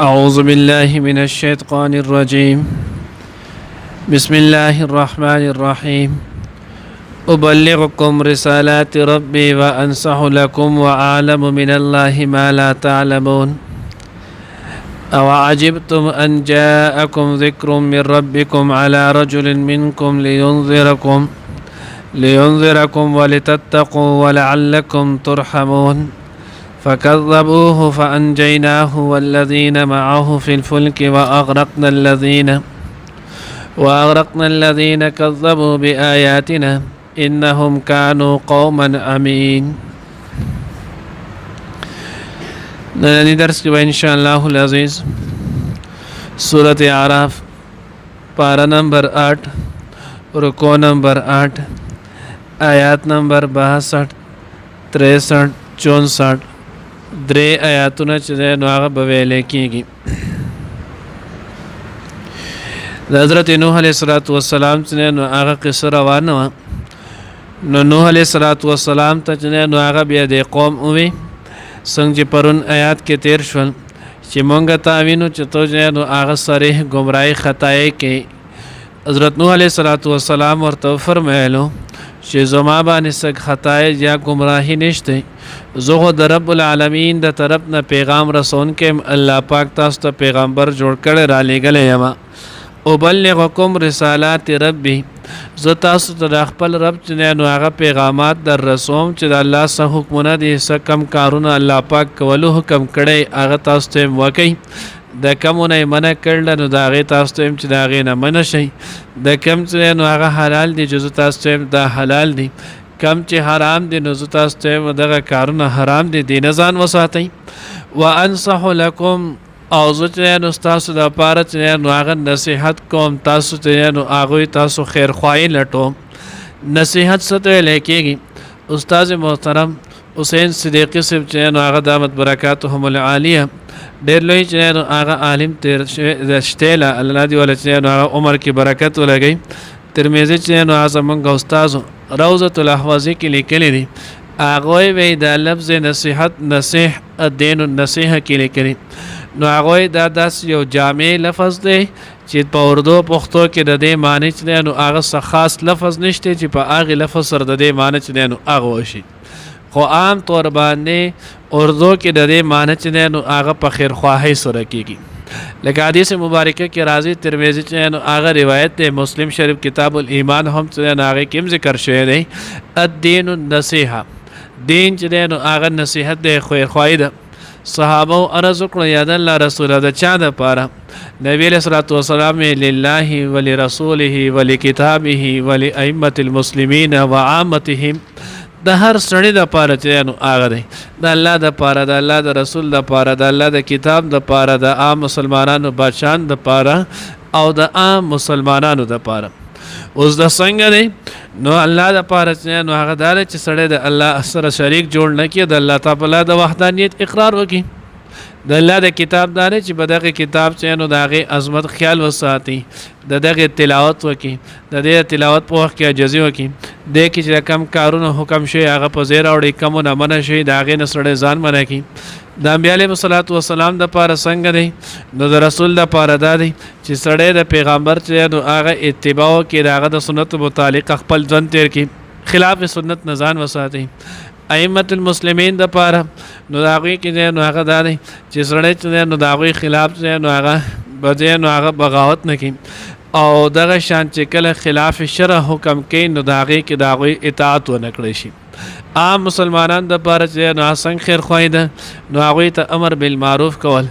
أعوذ بالله من الشيطان الرجيم بسم الله الرحمن الرحيم أبلغكم رسالات ربي وأنصح لكم وأعلم من الله ما لا تعلمون أوعجبتم أن جاءكم ذكر من ربكم على رجل منكم لينذركم ولتتقوا ولعلكم ترحمون فكذبوه فأنجيناه والذين معه في الفلك وأغرقنا الذين كذبوا بآياتنا إنهم كانوا قوما عمين. ننني درس کی إن شاء الله العزيز سورة اعراف پارہ نمبر 8 رکو نمبر 8 آیات نمبر 62 63 64 درې آیاتونه چې نو هغه به ویل کېږي. د حضرت نوح علیه السلام چې نو هغه قصه روانه وه نو نوح علیه السلام ته چې نو هغه بیا د قوم ووی څنګه چې پرون آیات کې تیر شول چې مونږ ته وینو چې تو چې نو هغه صریح گمراهي خطای کې حضرت نوح علیه السلام ورته فرمایلو چې زما باندې څه خطای یا گمراهي نشته، زه خو د رب العالمین د طرف نه پیغام رسون کې الله پاک تاسو ته پیغمبر جوړ کړی را لېږلی یم. ابلغکم رسالات ربی، زه تاسو ته د خپل رب چې نو هغه پیغامات در رسوم چې د الله څه حکمونه دي، څه کم کارونه الله پاک کولو حکم کړی هغه تاسو ته وکئ، د کمونه یې منع کړله نو د هغې تاسو ته چې د هغې نه منع شئ، د کم چې نو هغه حلال دي چې زه تاسو ته دا حلال دي، کم چې حرام دي نو زه تاسو ته دغه کارونه حرام دي دې نه ځان وساتئ. وانصح لکم، او زه چې نو ستاسو دپاره چې نو هغه نصیحت کوم، تاسو چې نو هغوی تاسو خیرخواهي لټوم. نصیحت څه ته ویلی کېږي؟ استاد محترم حسین صدیقی صاحب چې نو هغه دامت برکاتهم العالیه ډېر لوی چې نو هغه عالم تېر شتی له الله دې وله چې نو هغه عمر کې برکت ولګوي. ترمذي چې نو هغه زمونږ استازو روضة الاحوازي کې لیکلی دي، هغوی به د لفظ نصیحت نصیح الدین النصیحه کې لیکلي، نو هغوی دا داسې یو جامع لفظ دی چې په اردو پښتو کې د دې معنی چې دی نو هغه څه خاص لفظ نشته چې په هغې لفظ سره د دې معنی چې دی نو هغه وشي، خو عام طور باندې اردو کې د دې معنی چې دی نو هغه په خیرخواهۍ سره کېږي. لکه حدیث مبارکه کې راځي، ترمذي چې نو هغه روایت دی، مسلم شریف کتاب الایمان هم چې نو هغې کې هم ذکر شوی دی، الدین النصیحه، دین چې دی نو هغه نصیحت دی، خیرخواهي ده. صحابه عرض وکړه یا د الله رسوله د چا دپاره؟ نبی علیه الصلاة والسلام لله ولرسوله ولکتابه ولائمة المسلمین وعامتهم، د هر سړي دپاره چې نو هغه دی، د الله دپاره، د الله د رسول دپاره، د الله د کتاب دپاره، د عام مسلمانانو بادشاهان دپاره او د عام مسلمانانو دپاره. اوس د څنګه دی نو الله دپاره چې نو هغه دا دی چې سړی د الله سره شریک جوړ نه کړي، د الله تعالی د وحدانیت اقرار وکړي، د الله د کتاب دا دی چې په دغه کتاب چې نو د هغې عظمت خیال وساتي، د دغې تلاوت وکړي، د دې تلاوت په وخت کې عاجزي وکړي، دې کې چې کم کارونه حکم شوي هغه په ځای راوړي، کمونه منع شوي د هغې نه سړی ځان منع کړي. د انبیا علیهم السلام دپاره څنګه دی نو د رسول دپاره دا دی چې سړی د پیغمبر چې نو هغه اتباع وکړي، د هغه د سنت متعلق خپل ژوند تېر کړي، خلاف سنت نه ځان وساتي. ائمة المسلمین دپاره نو د هغوی کې نو هغه دا دی چې سړی چې نو د هغوی خلاف چې نو هغه به نو هغه بغاوت نه کړي، او دغه شان چې کله خلاف شرع حکم کوي نو د هغې کې د هغوی اطاعت ونه کړی شي. عام مسلمانان دپاره چې نو څنګه خیرخواهي ده نو هغوی ته امر بالمعروف کول،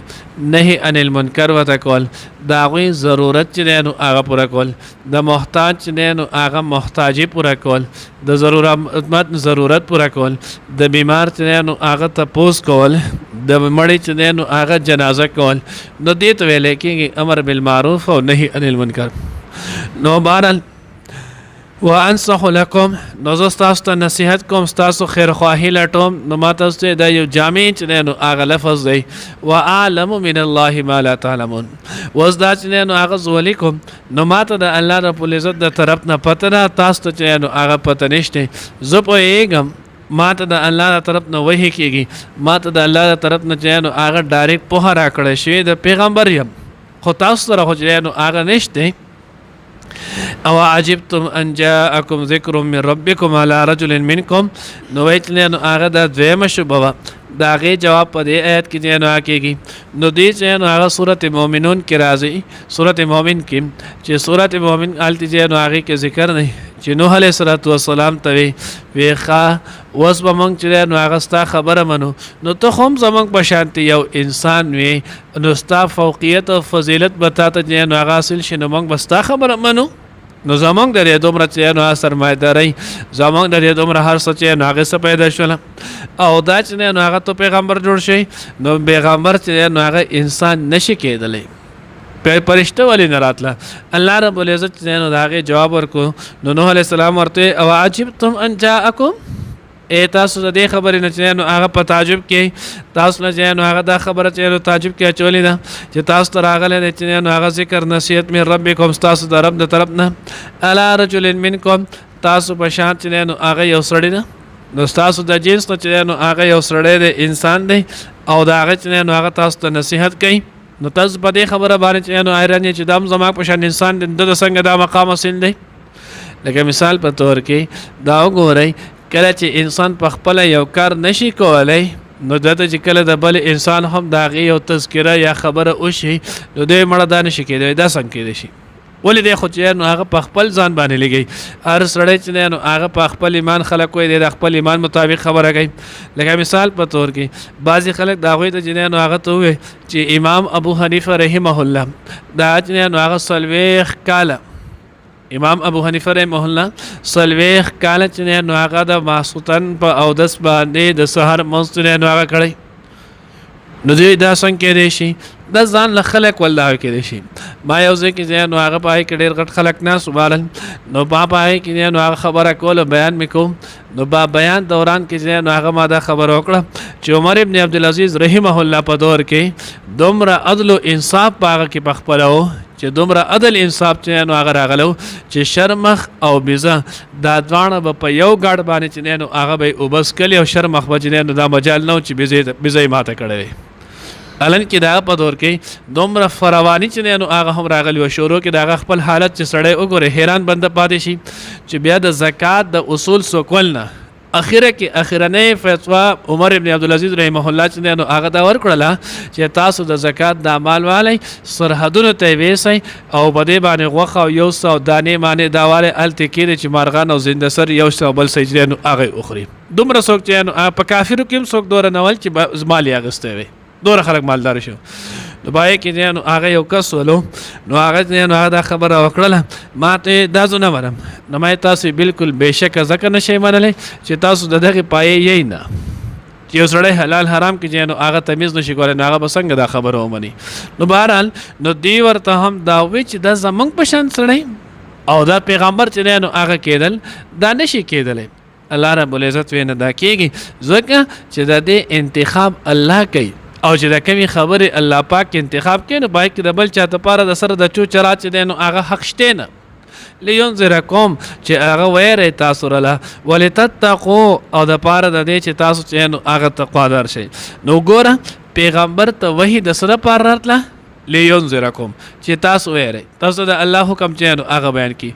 نهي عن المنکر ورته کول، د هغوی ضرورت چې دی نو هغه پوره کول، د محتاج چې دی نو هغه محتاجي پوره کول، د ضرورت پوره کول، د بیمار چې دی نو هغه تپوس کول، د مړي چې دی نو هغه جنازه کول، نو دې ته ویلی کېږي امر بالمعروف او نهي عن المنکر. نو بهرحال وانصح لکم، نو زه ستاسو ته نصیحت کوم، ستاسو خیرخواهي لټوم، نو ما تاسو ته دا یو جامع چې دی نو هغه لفظ دی، واعلم من الله ما لا تعلمون، اوس دا چې دی نو هغه زه ولیکم نو ما ته د الله رب العزت د طرف نه پته ده، تاسو ته چې نو هغه پته نشته، زه پوهېږم ما ته د الله طرف نه وحی کیږي ما ته د الله طرف نه چې نو هغه ډایرکټ په را کړی شوی د پیغمبر یم خو تاسو سره خو چې نو هغه نشته او عجبتم ان جاءكم ذکر من ربكم على رجل منكم نو وایي چې نو هغه د دویمه شوبه دا غي جواب په دې آیت کې دی نو کېږي نو دې چې نو هغه سورته مؤمنون کې راځي سورته مؤمن کې چې سورته مؤمن الته چې نو هغه کې ذکر نه چې نوح علیه السلام ته وی ښا اوس به موږ چې نو هغه ستا خبره منو نو ته هم زموږ په شانتي یو انسان وي نو ستا فوقیت او فضیلت به تا ته چې نو هغه حاصل شي نو موږ به ستا خبره منو نو زمونږ د دې دومره چې نو سرمایه‌داري زمونږ د دې دومره هر څه چې نو هغه څه پیدا شول او دا چې نو هغه ته پیغمبر جوړ شي نو پیغمبر چې نو هغه انسان نشي کېدلی پرشته ولې نه راتله الله رب العزت چې نو هغه جواب ورکو نو نوح علیه السلام ورته او عجبتم ان جاءکم تاسو د دې خبرې نه چې نو هغه په تعجب کې تاسو نه چې نو هغه دا خبره چې نو تعجب کې اچولې ده چې تاسو ته راغلی چې نو هغه ذکر نصیحت من ربکم تاسو د رب د طرف نه الا رجل منکم تاسو په شان چې نو هغه یو سړی ده نو تاسو د جنس نه چې نو هغه یو سړی دی انسان دی او دا هغه چې نو هغه تاسو ته نصیحت کوي نو تاسو په دې خبره باندې چې نو حیران چې دام زما په شان انسان دی د څنګه دا مقام حاصل دی لکه مثال په تور کې دا وګورئ کله چې انسان په خپل یو کار نشي کولای نو دته چې کله د بل انسان هم دا غي یو تذکره یا خبره وشي نو دوی مړه دانه شي کېدای دا څنګه کېدای شي ولې د خو چې نو هغه په خپل ځان باندې لګي هر سړی چې نو هغه په خپل ایمان خلک وي د خپل ایمان مطابق خبره کوي لکه مثال په تور کې بعضي خلک دا غوي ته چې نو هغه ته وي چې امام ابو حنیفه رحمه الله دا چې نو هغه سلويخ کاله امام ابو حنیفه رحمه الله سلويخ کاله چې نو هغه د ماسوتن په اودس باندې د سحر منځ نو هغه کړی نو دوی دا څنګه کېدای شي دا ځان له خلک والله کېدای شي ما یو ځای کې نو هغه پای کې ډېر غټ خلک نه سبحان نو پای کې نو هغه خبره کوله بیان میکوم نو با بیان دوران کې نو هغه ما دا خبره وکړه چې عمر ابن عبدالعزیز رحمه الله په دور کې دومره عدل او انصاف پاغه کې پخپلو چې دومره عدل انصاف چې نو هغه راغلو چې شرمخ او بیزه دا ځوانه په یو ګاډ باندې چې نو هغه به وبس کلی او شرمخ به نو دا مجال نه چې بیزه ماته کړي الان کې دا په دور کې دومره فراوانی چې نو هغه هم راغلی و شروع کې دا خپل حالت چې سړی وګوره حیران بنده پاتې شي چې بیا د زکات د اصول سوکول نه اخره کې اخرنه فتوا عمر ابن عبدالعزیز رحمه الله چې نو هغه دا ورکړله چې تاسو د زکات د مال والی سرحدونو ته ویسئ او په دې باندې غوښه او یو څو دانې مانې دا والی هلته کېدی چې مارغان او زنده سر یو څو بل څه نو هغه وخوري دومره څوک چې نو په کافرو کې هم څوک دوره نه ول چې مال یې اخیستی وي دوره خلک مالدار شو نو پای کې نو هغه یو کس ولو نو هغه نو هغه دا خبره وکړله ما ته دا زونه ورم نو ما تاسو بالکل بهشکه ځکه نشئ منلی چې تاسو د دغه پایې یې نه چې یو سړی حلال حرام کې نو هغه تمیز نشي کولی نو هغه به څنګه دا خبره ومني نو بهرحال نو دی ورته هم دا وی چې دا زمونږ په شان سړی او دا پیغمبر چې نو هغه کېدل دا نشي کېدلی الله رب العزت وینه دا کېږي ځکه چې د دې انتخاب الله کوي او چې د کمی خبرې الله پاک انتخاب کوي نو باید د بل چا لپاره د سره د چو چرات چې دی نو هغه حق شته نه لینذرکم چې هغه ویری تاسو رله ولتتقوا او د پاره د دې چې تاسو چې نو هغه تقوادار شئ نو ګوره پیغمبر ته وحی د سره پار راتله لینذرکم چې تاسو ویری تاسو د الله حکم چې نو هغه بیان کی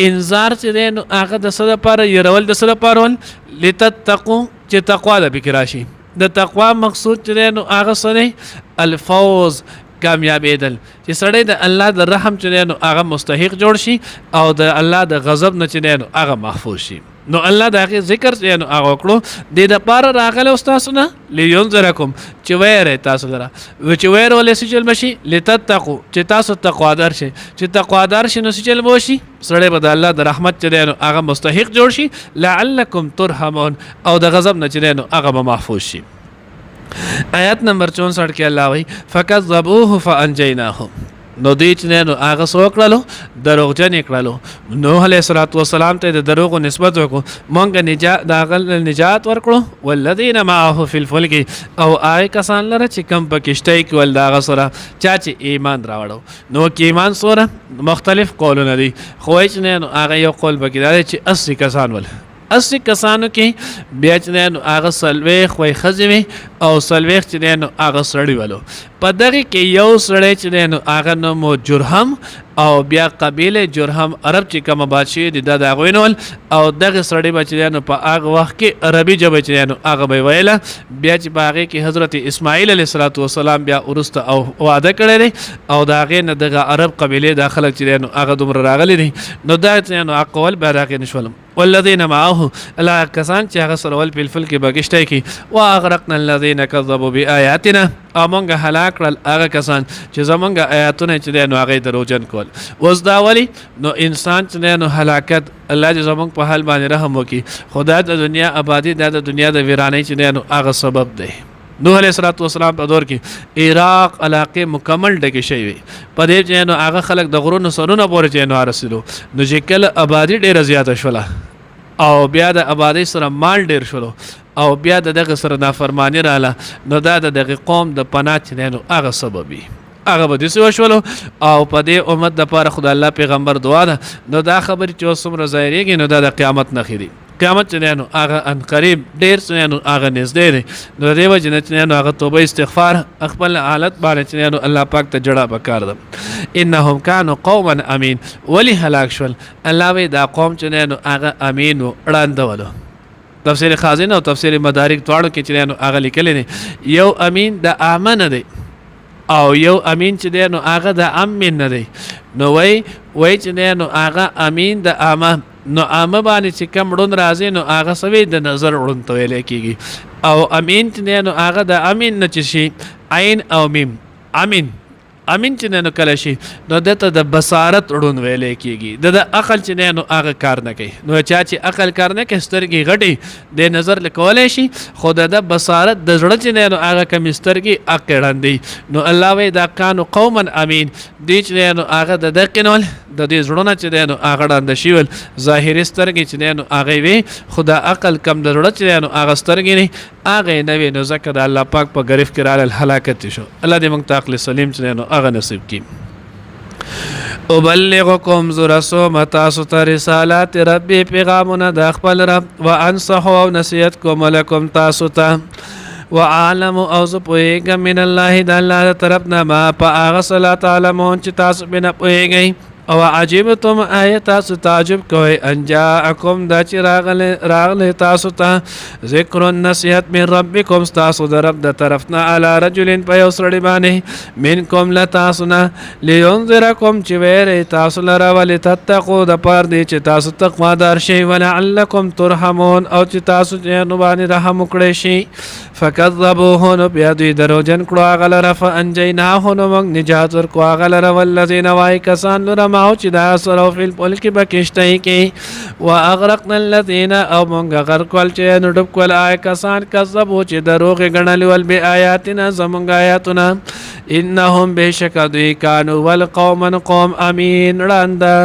انذار چې دی نو هغه د سره پار يرول د سره پارول لتتقوا چې تقوا د فکر راشي د تقوا مقصود چې نو هغه سره الفوز کامیابیدل چې سړی د الله د رحم چې نو هغه مستحق جوړ شي او د الله د غضب نه چې نو هغه محفوظ شي نو الله د هغه ذکر چې نو هغه وکړو د لپاره راغله استاد نه لینذرکم چې ویره تاسو لره و چې ویره ولې سجل مشي لتتقوا چې تاسو تقوادار شي چې تقوادار شي نو سجل وشي سړی به د الله د رحمت چې نو هغه مستحق جوړ شي لعلکم ترحمون او د غضب نه چې نو هغه محفوظ شي آیت نمبر 64 کې الله وایي فکذبوه فانجیناه نو دوی چې نو هغه څه وکړلو دروغجن یې کړلو نوح علیه السلام ته د دروغو نسبت وکړو مونږ د هغه نجات ورکړو والذین معه فی الفلک او هغه کسان لره چې کم په کشتۍ کې ول د هغه سره چا چې ایمان راوړو نو کې ایمان سره مختلف قولونه دي خو چې نو هغه یو قول پکې دی چې 80 کسان ول اسی کسانو کې بیا چې نو هغه سلويخ وای خزوي او سلويخ چې نو هغه سړی ولو په دغه کې یو سړی چې نو هغه نو جرهم او بیا قبیله جرهم عرب چې کوم بادشاہ دي د غوینول او دغه سړی بچی نو په هغه وخت کې عربي ژبه چې نو هغه به ویله بیا چې باغې کې حضرت اسماعیل علیه السلام بیا ورسته او وعده کړی او داغه نه دغه عرب قبیله داخله چې نو هغه دومره راغلي دي نو دا چې نو اقوال بیا داغه نشولم والذین معه الا کسان چې هغه سره ول په فلک بغشتای کی واغرقنا الذين كذبوا بآياتنا امونګه هلاک کړل هغه کسان چې زمونږه آیاتونه چې نو هغه دروژن کول اوس دا ولی نو انسان چې نو هلاکت الله دې زمونږ په حال باندې رحم وکي خدای د دنیا آبادی د دنیا د ویرانۍ چې نو هغه سبب دی نوح علیہ السلام په دور کې عراق علاقه مکمل ډکه شوی وي په دې چې نو هغه خلک د غرونو سرونه پورې چې نو رسیدو نو چې کله آبادی ډیره زیاته شوله او بیا د آبادی سره مال ډیر شولو او بیا دغه سره نافرمانی رااله نو دا دغه قوم د پناه چې نو هغه سببي هغه به دې وشولو او په دې امت د پاره خدای الله پیغمبر دعا ده نو دا خبر چې څومره ظاهريږي نو دا د قیامت نه خېری قیامت چې نو هغه ان قریب ډیر څه نو هغه نږدې دی نو دیو جنت نو هغه توبه استغفار خپل حالت باندې چې نو الله پاک ته جړه بکار ده انهم كانوا قوما امين ولي هلاك شول الله وی دا قوم چې نو هغه امين وړاندولو تفسیر خازن او تفسیر مدارک دواړو کې چې نو هغه لیکل دي یو امین د امن دی او یو امین چې دی نو هغه د امن نه دی نو وای چې نو هغه امین د امن نو امه باندې چې کم ړوند راځي نو هغه سوي د نظر ړوند ته ویل کېږي او امین چې نو هغه د امین نه چې شي عین او میم امین چې نو کله شي نو دته د بصارت ړوند ویل کېږي د عقل چې نو هغه کار نه کوي نو چې عقل کار نه کوي سترګې غټي د نظر لکولای شي خو د بصارت د زړه چې نو هغه کم سترګې اکړندې نو الله وی دا کانو قوما امین دې چې نو هغه د دقنول د دې زړونه چې نو هغه ډاند شیول ظاهري سترګې چې نو هغه وی خدا عقل کم د زړه چې نو هغه سترګې نه هغه نه وی نو ذکر الله پاک په غریف کې رااله هلاکت شو الله دې موږ ته عقل سلیم چې نو هغه نصیب کی ابلغکم زرسوم تاسو ته رسالات ربی پیغامونه د خپل رب وانصح او نصیحت کوم لکم تاسو ته وعالم او زه پوهیږم من الله د الله طرفنا ما په هغه صلات علمون چې تاسو بنا پوهیږئ او عجبتم آیت تاسو تعجب کوئ ان جاءکم دا چې راغله تاسو ته ذکر النصیحت من ربکم تاسو د رب د طرفنا علی رجل په یو سړي باندې منکم لتاسنا لينذرکم چې ویری تاسو لره ولې تتقوا د پاره دی چې تاسو تقوا دار شئ ولعلکم ترحمون او چې تاسو نو باندې رحم وکړئ شي فکذبوه نو بیا دوی دروجن کړو هغه لره فانجیناه نو موږ نجات ورکړو هغه لره والذین وای کسان لره او چې دا سره فی الفلک بکشتای کې واغرقنا الذين او مونږ غرق کول چې نو ډوب کول آی کسان کذبوا چې دروغ غنل ول بی آیاتنا زمونږ آیاتنا انهم بشک دوی کانوا والقوم قوم امین راندا